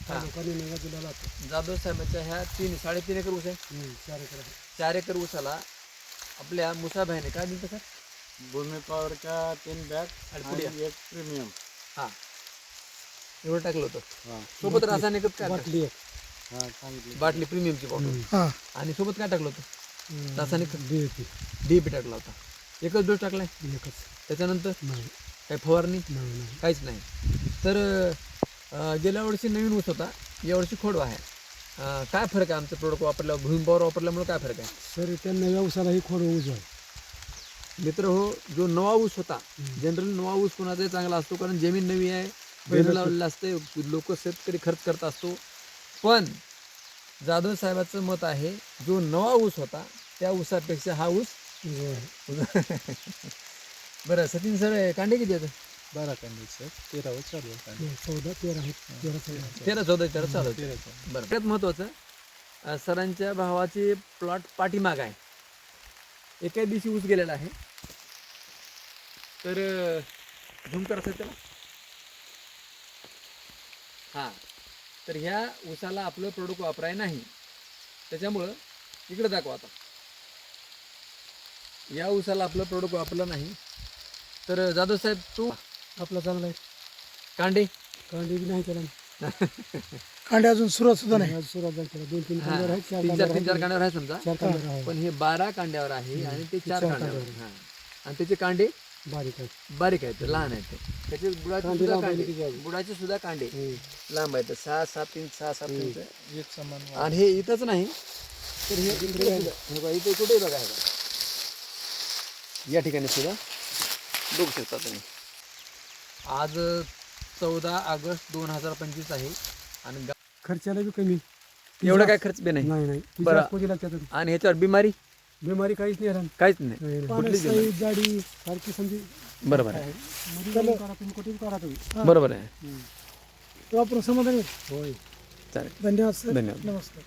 तालुका निलंगा जिल्हा लातूर. जाधव साहेबांच्या ह्या 3.5 एकर ऊस आहे. 4 एकर आहे. 4 एकर ऊसाला आपल्या मुसाभाईने काय दिलं सर? भूमी पॉवरच्या 3 बॅग आणि आणि एक प्रीमियम. हां, एवढं टाकलं होतं. हा सोबत रासायनिक काय बाटली एक. हा सांगितली. बाटली प्रीमियमची बॉटल. हा. आणि सोबत काय टाकलं होतं? रासायनिक DAP. DAP टाकला होता. एकच डोस टाकलाय. एकच. त्याच्यानंतर नाही काही फवारणी नाही. काहीच नाही. तर गेल्या वर्षी नवीन ऊस होता, यावर्षी खोडवा आहे. काय फरक आहे आमचं प्रोडक्ट वापरल्यावर, भूमी पॉवर वापरल्यामुळे काय फरक आहे? सर त्यांना व्यवसायालाही खोडं उजव. मित्र हो, जो नवा ऊस होता, जनरली नवा ऊस कोणाचाही चांगला असतो, कारण जमीन नवी आहे, पहिलं लावलेलं असते, लोक शेतकरी खर्च करत असतो. पण जाधव साहेबाचं मत आहे, जो नवा ऊस होता त्या ऊसापेक्षा हा ऊस बरं. सचिन सर, कांडे किती येतं? 12 कांदे सर, 13 चालू आहे कांदे. 14-13 आहेत. 13, 14 चालू आहे. 13. बरं. सगळ्यात महत्त्वाचं, सरांच्या भावाची प्लॉट पाठीमाग आहे. एका दिवशी ऊस गेलेला आहे. तर झूम करा त्याला. हां, तर ह्या ऊसाला आपलं प्रोडक्ट वापराय नाही, त्याच्यामुळं इकडे दाखवा आता. या ऊसाला आपलं प्रोडक्ट वापरलं नाही. तर जाधव साहेब, तू आपला चांगला आहे. कांडे कांडे बी नाही केला. कांडे अजून सुरुवात सुद्धा नाही. आज सुरुवात झाली त्याला. 2-3 हां, कांड्यावर आहेत. 4 तीन कांड्यावर चार आहेत. कांड्यावर आहे समजा. 4 कांड्यावर आहे. पण हे 12 कांड्यावर आहे आणि ते 4 चार कांड्यावर. कांड्यावर. हां, आणि त्याचे कांडे बारीक आहेत. बारीक आहेत, लहान आहेत. त्याचे बुडाचे कांडे सुद्धा लांब आहेत कांडे, त्याचे अजून. बुडाचे सुद्धा कांडे लांब आहेत. 6-7 इंच, 6-7 इंच. एक समान आणि हे इथंच नाही, तर हे इकडे सुद्धा, हे बघा, इथे कुठे बघा, हे बघा, या ठिकाणी सुद्धा बघू शकता तुम्ही. आज 14 ऑगस्ट 2025 आहे आणि खर्चाला बी कमी. एवढा काय खर्च बी नाही. नाही. बरं. कोटी लागतात. आणि ह्याच्यावर बिमारी बिमारी काहीच नाही राहणार. काहीच नाही. कुठलीच बिमारी. पाण्याची जाडी सारखी समजी बरोबर आहे. मध्ये करा तुम्ही, कुठेही करा तुम्ही. बरोबर आहे. वापरून समाधानी. होय. चालेल. धन्यवाद सर. धन्यवाद. नमस्कार.